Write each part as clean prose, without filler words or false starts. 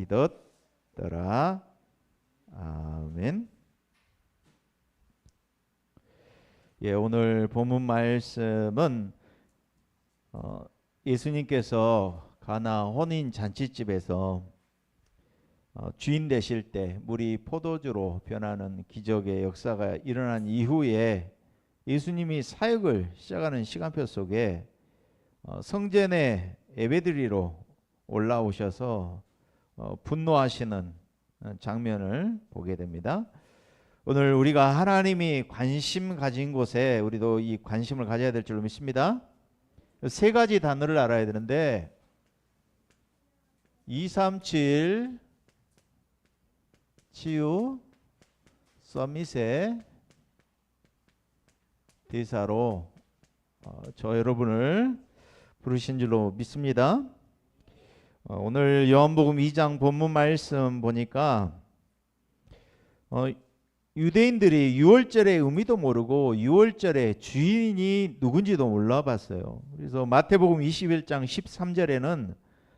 믿었더라. 아멘. 예, 오늘 본문 말씀은 예수님께서 가나 혼인 잔치집에서 주인 되실 때 물이 포도주로 변하는 기적의 역사가 일어난 이후에 예수님이 사역을 시작하는 시간표 속에 성전에 예배드리러 올라오셔서 분노하시는 장면을 보게 됩니다. 오늘 우리가 하나님이 관심 가진 곳에 우리도 이 관심을 가져야 될 줄로 믿습니다. 세 가지 단어를 알아야 되는데 237 치유 서밋의 대사로 저 여러분을 부르신 줄로 믿습니다. 오늘 요한복음 2장 본문 말씀 보니까 유대인들이 유월절의 의미도 모르고 유월절의 주인이 누군지도 몰라봤어요. 그래서 마태복음 21장 13절에는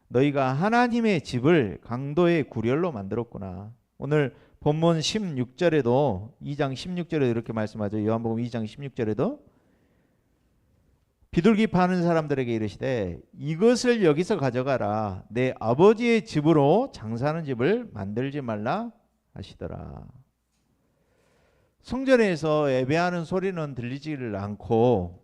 너희가 하나님의 집을 강도의 구렬로 만들었구나. 오늘 본문 16절에도 2장 16절에도 이렇게 말씀하죠. 요한복음 2장 16절에도 비둘기 파는 사람들에게 이르시되 이것을 여기서 가져가라. 내 아버지의 집으로 장사하는 집을 만들지 말라 하시더라. 성전에서 예배하는 소리는 들리지를 않고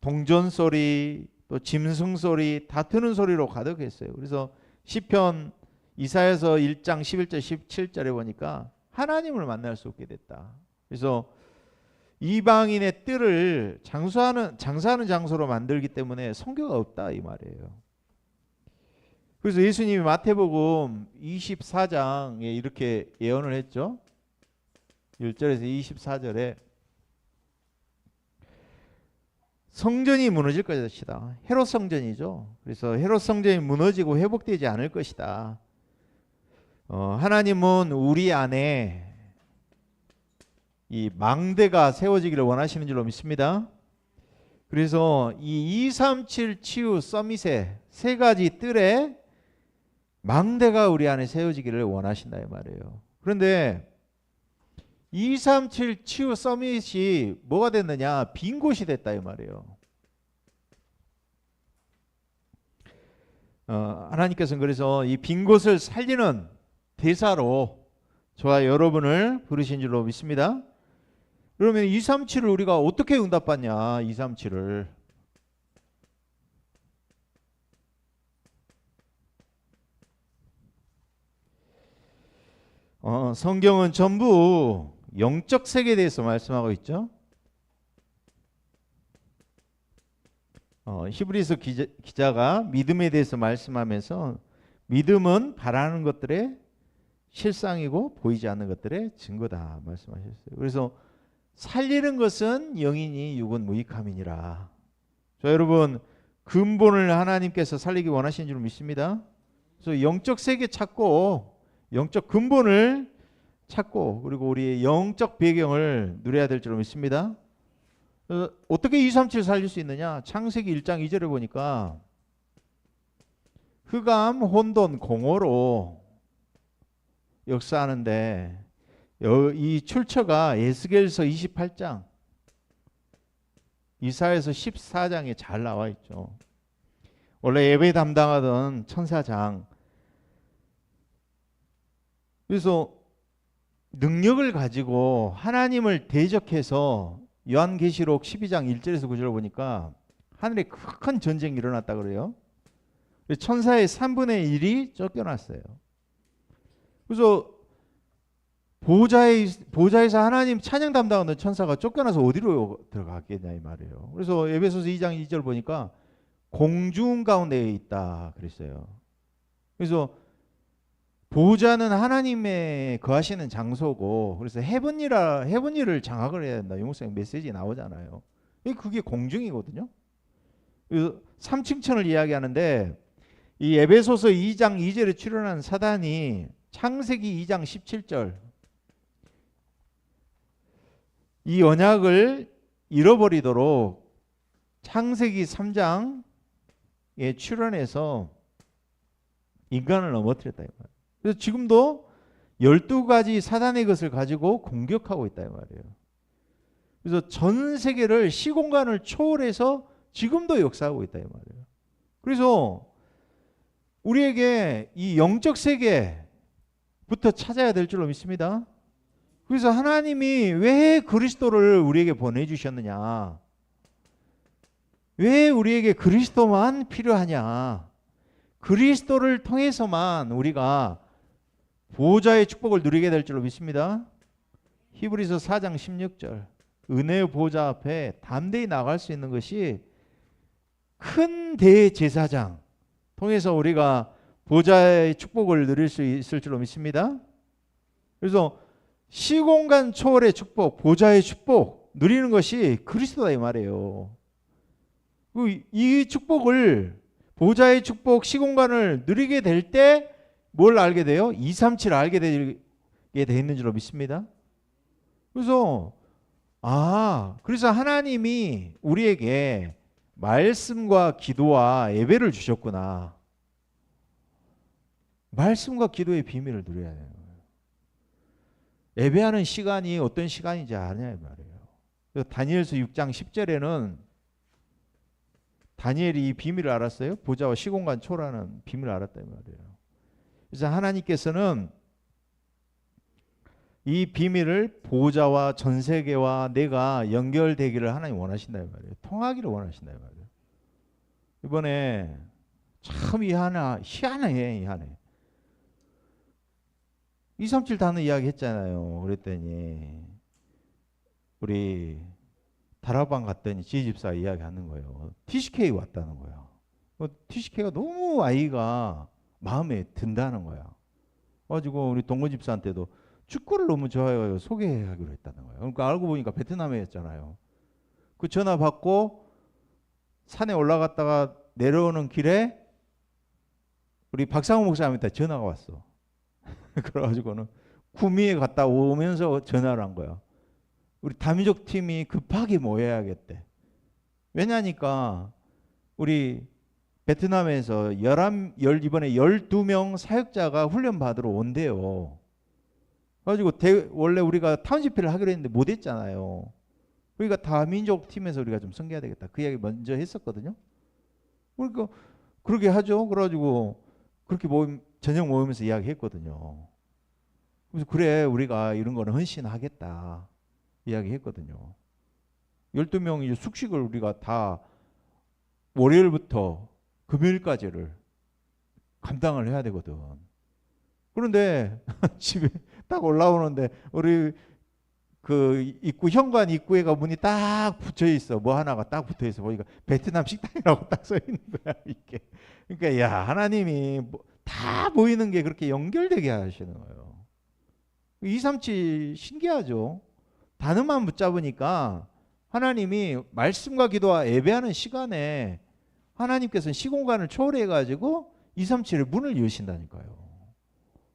동전 소리 또 짐승 소리 다투는 소리로 가득했어요. 그래서 시편 이사야서 1장 11절 17절에 보니까 하나님을 만날 수 없게 됐다. 그래서 이방인의 뜰을 장사하는 장소로 만들기 때문에 성교가 없다 이 말이에요. 그래서 예수님이 마태복음 24장에 이렇게 예언을 했죠. 1절에서 24절에 성전이 무너질 것이다. 헤롯 성전이죠. 그래서 헤롯 성전이 무너지고 회복되지 않을 것이다. 하나님은 우리 안에 이 망대가 세워지기를 원하시는 줄로 믿습니다. 그래서 이 237 치유 서밋의 세 가지 뜰에 망대가 우리 안에 세워지기를 원하신다 이 말이에요. 그런데 237 치유 서밋이 뭐가 됐느냐? 빈 곳이 됐다 이 말이에요. 하나님께서는 그래서 이 빈 곳을 살리는 대사로 저와 여러분을 부르신 줄로 믿습니다. 그러면 237을 우리가 어떻게 응답받냐? 237을 성경은 전부 영적 세계에 대해서 말씀하고 있죠. 히브리서 기자가 믿음에 대해서 말씀하면서 믿음은 바라는 것들의 실상이고 보이지 않는 것들의 증거다 말씀하셨어요. 그래서 살리는 것은 영이니 육은 무익함이니라. 자, 여러분 근본을 하나님께서 살리기 원하시는 줄 믿습니다. 그래서 영적 세계 찾고 영적 근본을 찾고 그리고 우리의 영적 배경을 누려야 될 줄 믿습니다. 어떻게 237 살릴 수 있느냐? 창세기 1장 2절에 보니까 흑암, 혼돈, 공허로 역사하는데 이 출처가 에스겔서 28장 이사야서 14장에 잘 나와 있죠. 원래 예배 담당하던 천사장 그래서 능력을 가지고 하나님을 대적해서 요한계시록 12장 1절에서 9절을 보니까 하늘에 큰 전쟁이 일어났다 그래요. 천사의 3분의 1이 쫓겨났어요. 그래서 보좌에서 하나님 찬양 담당하는 천사가 쫓겨나서 어디로 들어갔겠냐 이 말이에요. 그래서 에베소서 2장 2절 보니까 공중 가운데에 있다 그랬어요. 그래서 보좌는 하나님의 거하시는 장소고 그래서 헤븐리를 장악을 해야 된다. 영성의 메시지 나오잖아요. 그게 공중이거든요. 그래서 3층천을 이야기하는데 이 에베소서 2장 2절에 출현한 사단이 창세기 2장 17절 이 언약을 잃어버리도록 창세기 3장에 출현해서 인간을 넘어뜨렸다 이 말이에요. 그래서 지금도 12가지 사단의 것을 가지고 공격하고 있다 이 말이에요. 그래서 전 세계를 시공간을 초월해서 지금도 역사하고 있다 이 말이에요. 그래서 우리에게 이 영적 세계부터 찾아야 될 줄로 믿습니다. 그래서 하나님이 왜 그리스도를 우리에게 보내주셨느냐, 왜 우리에게 그리스도만 필요하냐, 그리스도를 통해서만 우리가 보호자의 축복을 누리게 될 줄로 믿습니다. 히브리서 4장 16절, 은혜의 보호자 앞에 담대히 나갈 수 있는 것이 큰 대제사장 통해서 우리가 보호자의 축복을 누릴 수 있을 줄로 믿습니다. 그래서 시공간 초월의 축복, 보호자의 축복 누리는 것이 그리스도다 이 말이에요. 이 축복을, 보호자의 축복, 시공간을 누리게 될 때 뭘 알게 돼요? 237을 알게 되게 돼 있는 줄로 믿습니다. 그래서 그래서 하나님이 우리에게 말씀과 기도와 예배를 주셨구나. 말씀과 기도의 비밀을 누려야 돼요. 예배하는 시간이 어떤 시간인지 아냐 이 말이에요. 다니엘서 6장 10절에는 다니엘이 이 비밀을 알았어요. 보좌와 시공간 초월하는 비밀을 알았다 이 말이에요. 그래서 하나님께서는 이 비밀을 보좌와 전 세계와 내가 연결되기를 하나님 원하신다 이 말이에요. 통하기를 원하신다 이 말이에요. 이번에 참 희한해. 237 단어 이야기 했잖아요. 그랬더니 우리 다락방 갔더니 지집사 이야기하는 거예요. TCK 왔다는 거야. TCK가 너무 아이가 마음에 든다는 거야. 가지고 우리 동거 집사한테도 축구를 너무 좋아해요. 소개하기로 했다는 거예요. 그러니까 알고 보니까 베트남에였잖아요. 그 전화 받고 산에 올라갔다가 내려오는 길에 우리 박상호 목사님한테 전화가 왔어. 그래가지고는 구미에 갔다 오면서 전화를 한 거야. 우리 다민족 팀이 급하게 모여야겠대. 왜냐니까 우리 베트남에서 이번에 12명 사역자가 훈련 받으러 온대요. 그래가지고 원래 우리가 타운 집회를 하기로 했는데 못 했잖아요. 그러니까 다민족 팀에서 우리가 좀 섬겨야 되겠다. 그 이야기 먼저 했었거든요. 그러니까 그렇게 하죠. 그래가지고 그렇게 저녁 모이면서 이야기했거든요. 그래서 그래 우리가 이런 거는 헌신하겠다 이야기했거든요. 12명이 이제 숙식을 우리가 다 월요일부터 금요일까지를 감당을 해야 되거든. 그런데 집에 딱 올라오는데 우리 그 현관 입구에가 문이 딱 붙여 있어. 뭐 하나가 딱 붙어 있어. 보니까 베트남 식당이라고 딱 써 있는 거야 이게. 그러니까 야 하나님이 다 보이는 게 그렇게 연결되게 하시는 거예요. 237 신기하죠. 단어만 붙잡으니까 하나님이 말씀과 기도와 예배하는 시간에 하나님께서는 시공간을 초월해 가지고 237의 문을 여신다니까요.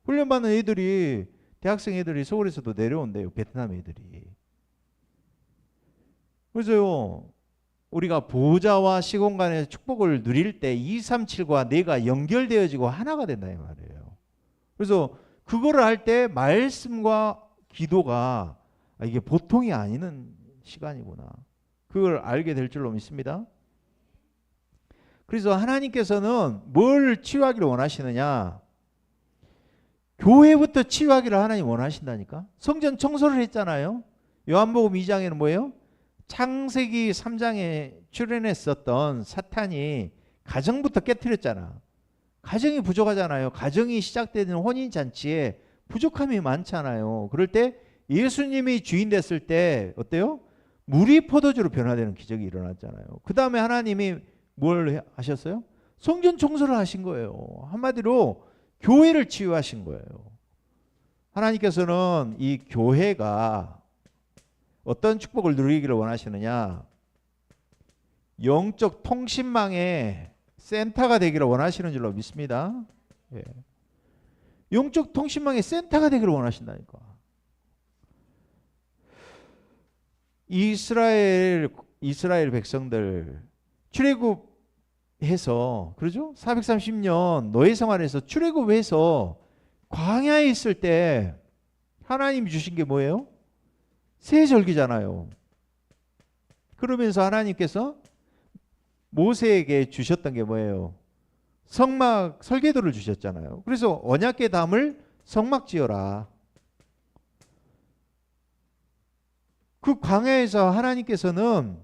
훈련받는 애들이, 대학생 애들이 서울에서도 내려온대요. 베트남 애들이. 그래서요 우리가 보호자와 시공간의 축복을 누릴 때 237과 내가 연결되어지고 하나가 된다 이 말이에요. 그래서 그거를 할 때 말씀과 기도가 이게 보통이 아닌 시간이구나. 그걸 알게 될 줄로 믿습니다. 그래서 하나님께서는 뭘 치유하기를 원하시느냐? 교회부터 치유하기를 하나님 원하신다니까. 성전 청소를 했잖아요. 요한복음 2장에는 뭐예요? 창세기 3장에 출현했었던 사탄이 가정부터 깨트렸잖아. 가정이 부족하잖아요. 가정이 시작되는 혼인잔치에 부족함이 많잖아요. 그럴 때 예수님이 주인 됐을 때 어때요? 물이 포도주로 변화되는 기적이 일어났잖아요. 그 다음에 하나님이 뭘 하셨어요? 성전 청소를 하신 거예요. 한마디로 교회를 치유하신 거예요. 하나님께서는 이 교회가 어떤 축복을 누리기를 원하시느냐? 영적 통신망의 센터가 되기를 원하시는 줄로 믿습니다. 예. 영적 통신망의 센터가 되기를 원하신다니까. 이스라엘 백성들 출애굽 해서 그러죠? 430년 노예 생활에서 출애굽해서 광야에 있을 때 하나님이 주신 게 뭐예요? 새 절기잖아요. 그러면서 하나님께서 모세에게 주셨던 게 뭐예요? 성막 설계도를 주셨잖아요. 그래서 언약궤 담을 성막 지어라. 그 광야에서 하나님께서는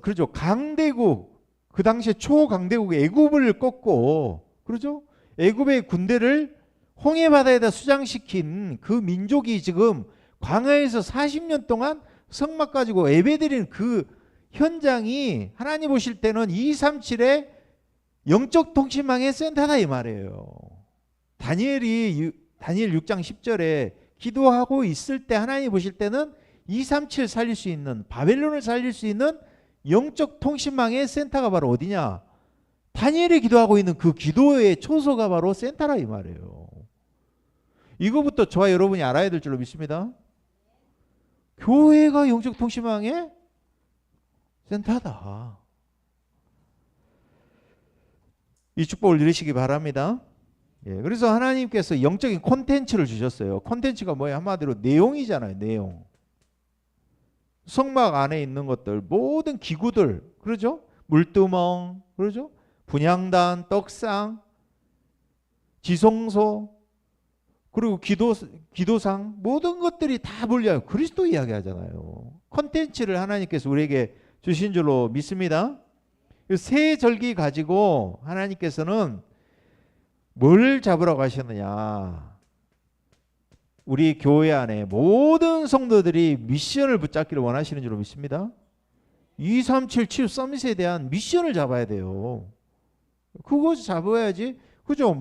그러죠. 강대국, 그 당시에 초강대국 애굽을 꺾고, 그러죠? 애굽의 군대를 홍해 바다에다 수장시킨 그 민족이 지금 광야에서 40년 동안 성막 가지고 예배드리는 그 현장이 하나님 보실 때는 237의 영적 통신망의 센터다 이 말이에요. 다니엘 6장 10절에 기도하고 있을 때 하나님 보실 때는 237 살릴 수 있는, 바벨론을 살릴 수 있는 영적 통신망의 센터가 바로 어디냐? 다니엘이 기도하고 있는 그 기도의 초소가 바로 센터라 이 말이에요. 이거부터 저와 여러분이 알아야 될 줄로 믿습니다. 교회가 영적 통신망의 센터다. 이 축복을 누리시기 바랍니다. 예, 그래서 하나님께서 영적인 콘텐츠를 주셨어요. 콘텐츠가 뭐예요? 한마디로 내용이잖아요. 내용. 성막 안에 있는 것들, 모든 기구들, 그러죠? 물두멍, 그러죠? 분향단, 떡상, 지성소, 그리고 기도상, 모든 것들이 다 몰려요. 그리스도 이야기하잖아요. 콘텐츠를 하나님께서 우리에게 주신 줄로 믿습니다. 새 절기 가지고 하나님께서는 뭘 잡으라고 하셨느냐? 우리 교회 안에 모든 성도들이 미션을 붙잡기를 원하시는 줄로 믿습니다. 237 치유 서밋에 대한 미션을 잡아야 돼요. 그거 잡아야지. 그죠?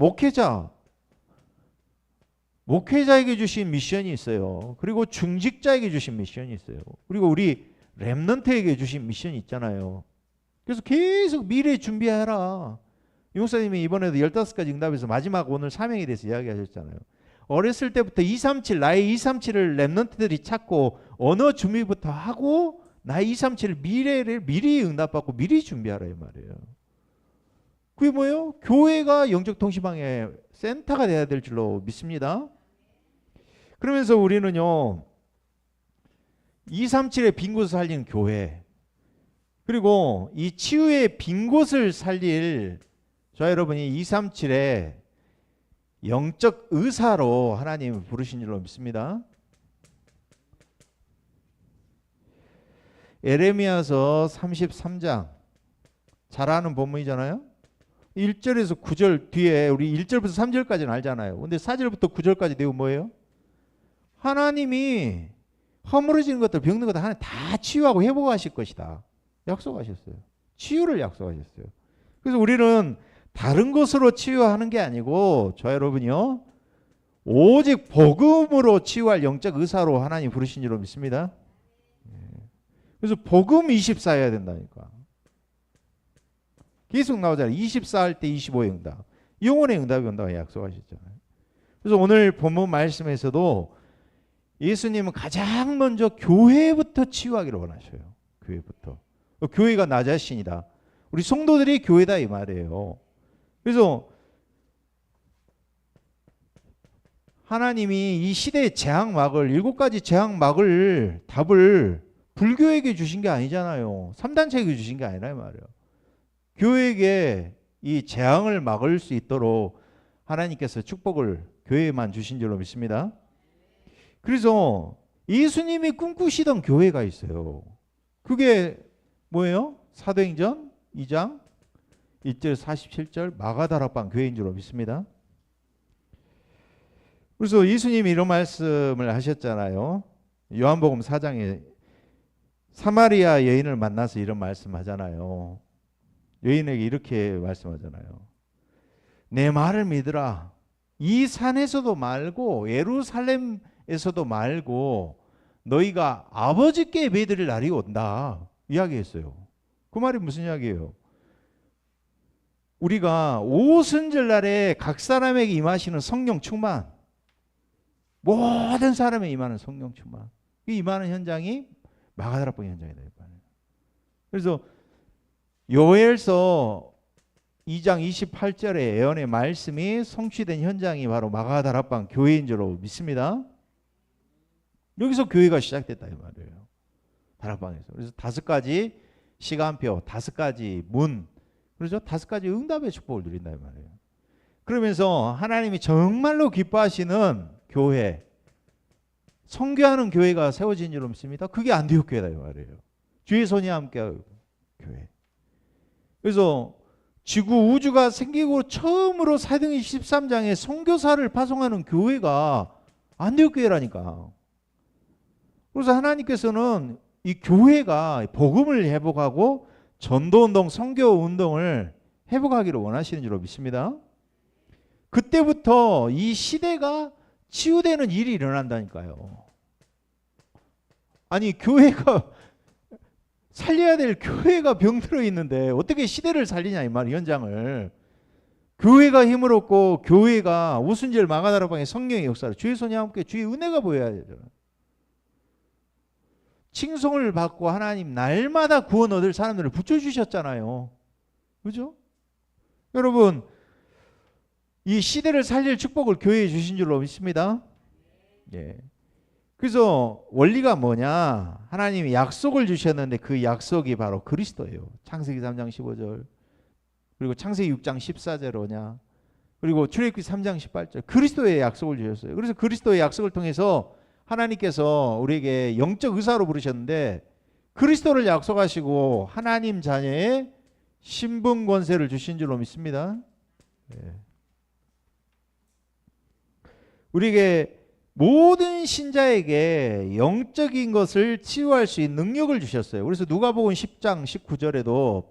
목회자에게 주신 미션이 있어요. 그리고 중직자에게 주신 미션이 있어요. 그리고 우리 렘넌트에게 주신 미션이 있잖아요. 그래서 계속 미래 준비하라. 이 목사님이 이번에도 15가지 응답에서 마지막 오늘 사명에 대해서 이야기하셨잖아요. 어렸을 때부터 237, 나의 237을 렘넌트들이 찾고 언어 준비부터 하고 나의 237 미래를 미리 응답받고 미리 준비하라 이 말이에요. 그게 뭐예요? 교회가 영적 통신망의 센터가 돼야 될 줄로 믿습니다. 그러면서 우리는요, 237의 빈 곳을 살리는 교회, 그리고 이 치유의 빈 곳을 살릴 저 여러분이 237의 영적 의사로 하나님을 부르신 줄로 믿습니다. 에레미야서 33장 잘 아는 본문이잖아요. 1절에서 9절 뒤에 우리 1절부터 3절까지는 알잖아요. 근데 4절부터 9절까지 내용 뭐예요? 하나님이 허물어지는 것들, 병든 것들 하나님 다 치유하고 회복하실 것이다. 약속하셨어요. 치유를 약속하셨어요. 그래서 우리는 다른 것으로 치유하는 게 아니고 저 여러분이요, 오직 복음으로 치유할 영적 의사로 하나님 부르신 줄로 믿습니다. 그래서 복음 24해야 된다니까. 계속 나오잖아요. 24 할 때 25의 응답, 영혼의 응답이 온다고 약속하셨잖아요. 그래서 오늘 본문 말씀에서도 예수님은 가장 먼저 교회부터 치유하기를 원하셔요. 교회부터. 교회가 나 자신이다. 우리 성도들이 교회다 이 말이에요. 그래서 하나님이 이 시대의 재앙막을 7가지 재앙막을 답을 불교에게 주신 게 아니잖아요. 3단체에게 주신 게 아니라 이 말이에요. 교회에게 이 재앙을 막을 수 있도록 하나님께서 축복을 교회에만 주신 줄로 믿습니다. 그래서 예수님이 꿈꾸시던 교회가 있어요. 그게 뭐예요? 사도행전 2장 1절 47절 마가다락방 교회인 줄로 믿습니다. 그래서 예수님이 이런 말씀을 하셨잖아요. 요한복음 4장에 사마리아 여인을 만나서 이런 말씀하잖아요. 여인에게 이렇게 말씀하잖아요. 내 말을 믿으라. 이 산에서도 말고 예루살렘에서도 말고 너희가 아버지께 예배드릴 날이 온다 이야기했어요. 그 말이 무슨 이야기예요? 우리가 오순절날에 각 사람에게 임하시는 성령 충만, 모든 사람에 임하는 성령 충만, 이 임하는 현장이 마가다락방 현장이다. 그래서 요엘서 2장 28절의 예언의 말씀이 성취된 현장이 바로 마가다락방 교회인 줄로 믿습니다. 여기서 교회가 시작됐다 이 말이에요. 다락방에서. 그래서 5가지 시간표, 5가지 문, 그렇죠? 5가지 응답의 축복을 누린다 이 말이에요. 그러면서 하나님이 정말로 기뻐하시는 교회, 선교하는 교회가 세워진 줄로 믿습니다. 그게 안디옥 교회다 이 말이에요. 주의 손이 함께하는 교회. 그래서 지구 우주가 생기고 처음으로 사도행전 13장에 선교사를 파송하는 교회가 안디옥 교회라니까. 그래서 하나님께서는 이 교회가 복음을 회복하고 전도운동, 선교운동을 회복하기를 원하시는 줄로 믿습니다. 그때부터 이 시대가 치유되는 일이 일어난다니까요. 아니 교회가 살려야 될 교회가 병들어 있는데 어떻게 시대를 살리냐 이 말, 현장을. 교회가 힘을 얻고 교회가 오순절 마가다락방의 성령의 역사로 주의 손이 함께 주의 은혜가 보여야 되죠. 칭송을 받고 하나님 날마다 구원 얻을 사람들을 붙여주셨잖아요. 그죠? 여러분 이 시대를 살릴 축복을 교회에 주신 줄로 믿습니다. 예. 그래서 원리가 뭐냐, 하나님이 약속을 주셨는데 그 약속이 바로 그리스도예요. 창세기 3장 15절 그리고 창세기 6장 14절로냐 그리고 출애굽기 3장 18절 그리스도의 약속을 주셨어요. 그래서 그리스도의 약속을 통해서 하나님께서 우리에게 영적 의사로 부르셨는데 그리스도를 약속하시고 하나님 자녀의 신분 권세를 주신 줄로 믿습니다. 예. 우리에게 모든 신자에게 영적인 것을 치유할 수 있는 능력을 주셨어요. 그래서 누가복음 10장 19절에도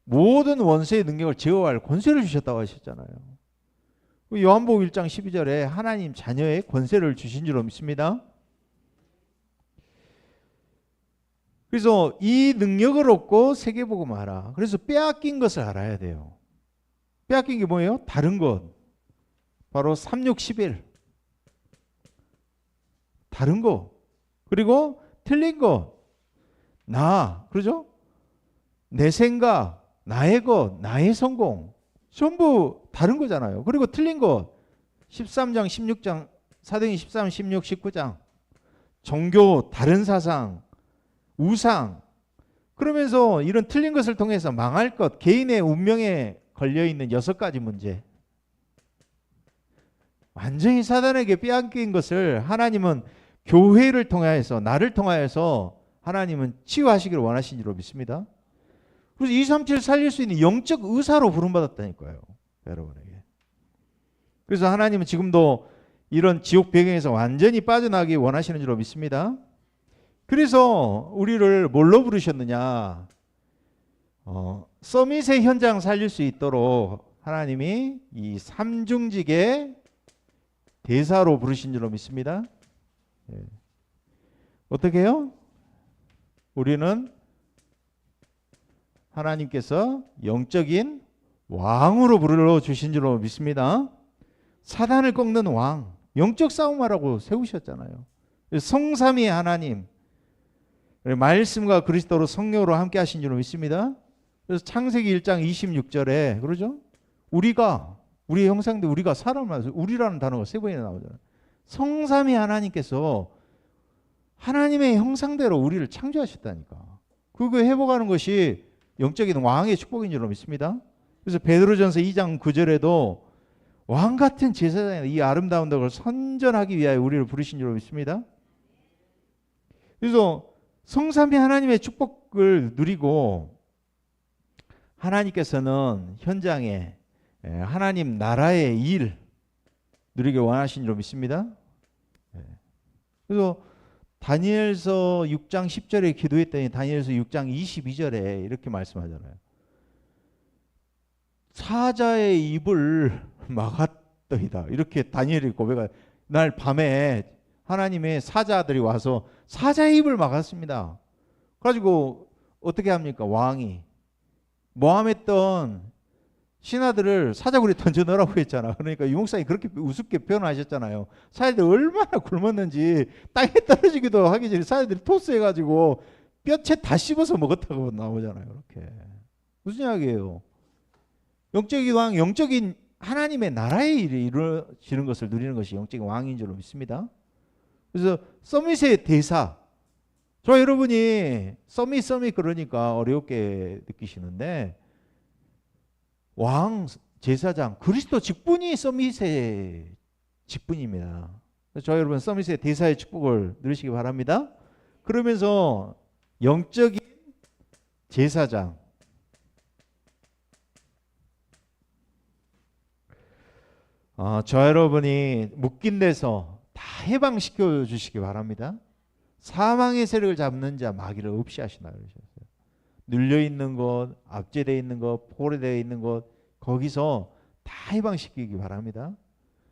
모든 원수의 능력을 제어할 권세를 주셨다고 하셨잖아요. 요한복음 1장 12절에 하나님 자녀의 권세를 주신 줄로 믿습니다. 그래서 이 능력을 얻고 세계복음하라. 그래서 빼앗긴 것을 알아야 돼요. 빼앗긴 게 뭐예요? 다른 것. 바로 3,6,11. 다른 거. 그리고 틀린 거. 나. 그러죠? 내 생각, 나의 것, 나의 성공. 전부 다른 거잖아요. 그리고 틀린 것 13장 16장 사도행전 13, 16, 19장 종교, 다른 사상, 우상. 그러면서 이런 틀린 것을 통해서 망할 것, 개인의 운명에 걸려있는 6가지 문제. 완전히 사단에게 빼앗긴 것을 하나님은 교회를 통하여서, 나를 통하여서 하나님은 치유하시기를 원하신 줄로 믿습니다. 그래서 237 살릴 수 있는 영적 의사로 부름받았다니까요. 여러분에게. 그래서 하나님은 지금도 이런 지옥 배경에서 완전히 빠져나가기 원하시는 줄로 믿습니다. 그래서 우리를 뭘로 부르셨느냐. 서밋의 현장 살릴 수 있도록 하나님이 이 삼중직의 대사로 부르신 줄로 믿습니다. 예. 어떻게 해요? 우리는 하나님께서 영적인 왕으로 불러주신 줄로 믿습니다. 사단을 꺾는 왕, 영적 싸움하라고 세우셨잖아요. 성삼위 하나님, 말씀과 그리스도로 성령으로 함께 하신 줄로 믿습니다. 그래서 창세기 1장 26절에 그러죠? 우리가, 우리의 형상대 우리가 사람을, 우리라는 단어가 3번이나 나오잖아요. 성삼위 하나님께서 하나님의 형상대로 우리를 창조하셨다니까. 그거 회복하는 것이 영적인 왕의 축복인 줄로 믿습니다. 그래서 베드로전서 2장 9절에도 왕 같은 제사장이 이 아름다운 덕을 선전하기 위하여 우리를 부르신 줄로 믿습니다. 그래서 성삼위 하나님의 축복을 누리고 하나님께서는 현장에 하나님 나라의 일 누리길 원하신 줄로 믿습니다. 그래서 다니엘서 6장 10절에 기도했더니 다니엘서 6장 22절에 이렇게 말씀하잖아요. 사자의 입을 막았더이다. 이렇게 다니엘이 고백해요. 날 밤에 하나님의 사자들이 와서 사자의 입을 막았습니다. 그래가지고 어떻게 합니까? 왕이 모함했던 신하들을 사자굴에 던져 넣으라고 했잖아. 그러니까 유목사님 그렇게 우습게 표현하셨잖아요. 사자들이 얼마나 굶었는지 땅에 떨어지기도 하기 전에 사자들이 토스해가지고 뼈채 다 씹어서 먹었다고 나오잖아요. 이렇게 무슨 이야기예요? 영적인 왕, 영적인 하나님의 나라의 일이 이루어지는 것을 누리는 것이 영적인 왕인 줄로 믿습니다. 그래서 서밋의 대사, 저 여러분이 서밋 그러니까 어렵게 느끼시는데 왕, 제사장, 그리스도 직분이 서밋의 직분입니다. 저 여러분 서밋의 대사의 축복을 누리시기 바랍니다. 그러면서 영적인 제사장, 저 여러분이 묶인 데서 다 해방시켜 주시기 바랍니다. 사망의 세력을 잡는 자 마귀를 없이 하신다 그러셨어요. 눌려 있는 것, 압제되어 있는 것, 포로되어 있는 것, 거기서 다 해방시키기 바랍니다.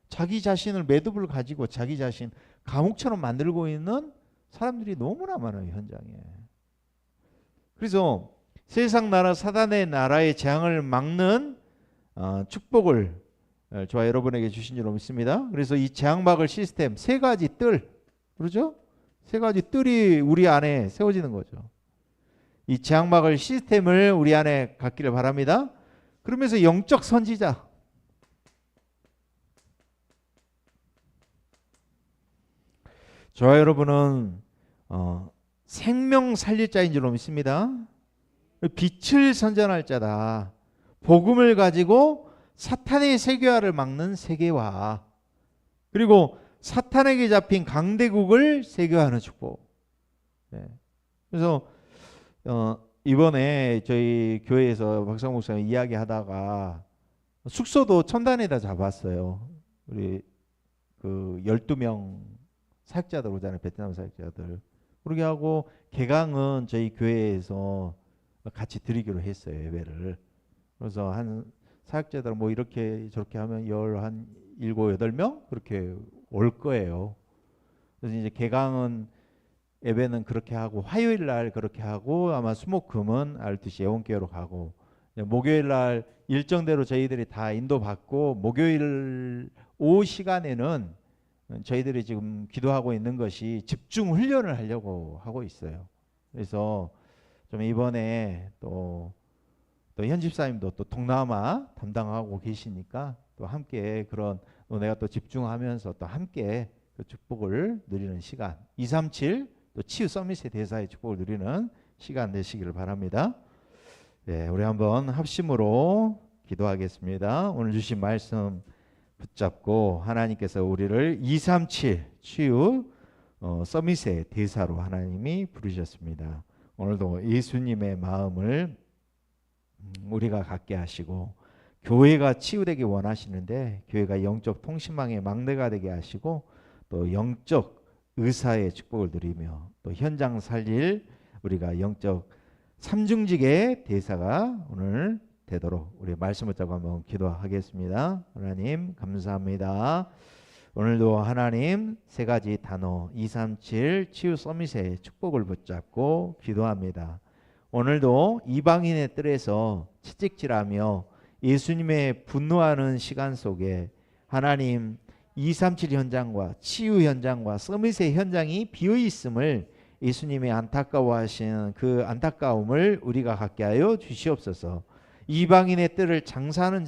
자기 자신을 매듭을 가지고 자기 자신 감옥처럼 만들고 있는 사람들이 너무나 많아요, 현장에. 그래서 세상 나라 사단의 나라의 재앙을 막는 축복을 저와 여러분에게 주신 줄 믿습니다. 그래서 이 재앙 막을 시스템 세 가지 뜰, 그렇죠? 세 가지 뜰이 우리 안에 세워지는 거죠. 이 재앙 막을 시스템을 우리 안에 갖기를 바랍니다. 그러면서 영적 선지자, 저와 여러분은 생명 살릴 자인 줄로 믿습니다. 빛을 선전할 자다. 복음을 가지고 사탄의 세계화를 막는 세계화, 그리고 사탄에게 잡힌 강대국을 세계화하는 축복. 네. 그래서 이번에 저희 교회에서 박상 목사님 이야기하다가 숙소도 첨단에다 잡았어요. 우리 그 12명 사역자들 오잖아요. 베트남 사역자들. 그렇게 하고 개강은 저희 교회에서 같이 드리기로 했어요. 예배를. 그래서 한 사역자들 뭐 이렇게 저렇게 하면 한 7, 8명 그렇게 올 거예요. 그래서 이제 개강은 예배는 그렇게 하고 화요일 날 그렇게 하고 아마 수목금은 알듯이 예원교회로 가고 목요일 날 일정대로 저희들이 다 인도받고 목요일 오후 시간에는 저희들이 지금 기도하고 있는 것이 집중 훈련을 하려고 하고 있어요. 그래서 좀 이번에 또 현 집사님도 또 동남아 담당하고 계시니까 또 함께 그런 내가 또 집중하면서 또 함께 그 축복을 누리는 시간 237 또 치유 서밋의 대사의 축복을 누리는 시간 되시기를 바랍니다. 네, 우리 한번 합심으로 기도하겠습니다. 오늘 주신 말씀 붙잡고 하나님께서 우리를 237 치유 서밋의 대사로 하나님이 부르셨습니다. 오늘도 예수님의 마음을 우리가 갖게 하시고 교회가 치유되기 원하시는데 교회가 영적 통신망의 막내가 되게 하시고 또 영적 의사의 축복을 누리며 또 현장 살릴 우리가 영적 삼중직의 대사가 오늘 되도록 우리 말씀을 잡고 한번 기도하겠습니다. 하나님 감사합니다. 오늘도 하나님 세 가지 단어 237 치유 서밋의 축복을 붙잡고 기도합니다. 오늘도 이방인의 뜰에서 채찍질하며 예수님의 분노하는 시간 속에 하나님 237 현장과 치유 현장과 서밋의 현장이 비어있음을 예수님의 안타까워하시는 그 안타까움을 우리가 갖게 하여 주시옵소서. 이방인의 뜰을 장사하는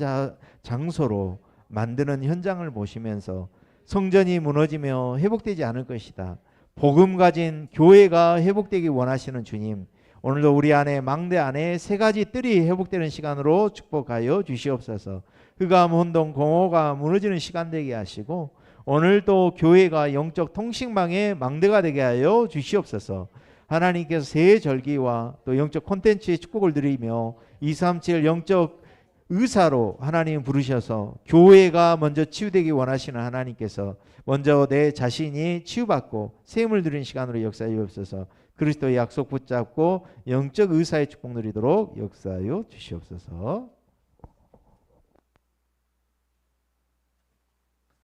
장소로 만드는 현장을 보시면서 성전이 무너지며 회복되지 않을 것이다. 복음 가진 교회가 회복되기 원하시는 주님, 오늘도 우리 안에 망대 안에 세 가지 뜰이 회복되는 시간으로 축복하여 주시옵소서. 흑암 혼돈 공허가 무너지는 시간 되게 하시고 오늘도 교회가 영적 통신망의 망대가 되게 하여 주시옵소서. 하나님께서 새 절기와 또 영적 콘텐츠의 축복을 드리며 237 영적 의사로 하나님 부르셔서 교회가 먼저 치유되기 원하시는 하나님께서 먼저 내 자신이 치유받고 세움을 누리는 시간으로 역사해 주옵소서. 그리스도의 약속 붙잡고 영적 의사의 축복 누리도록 역사하여 주시옵소서.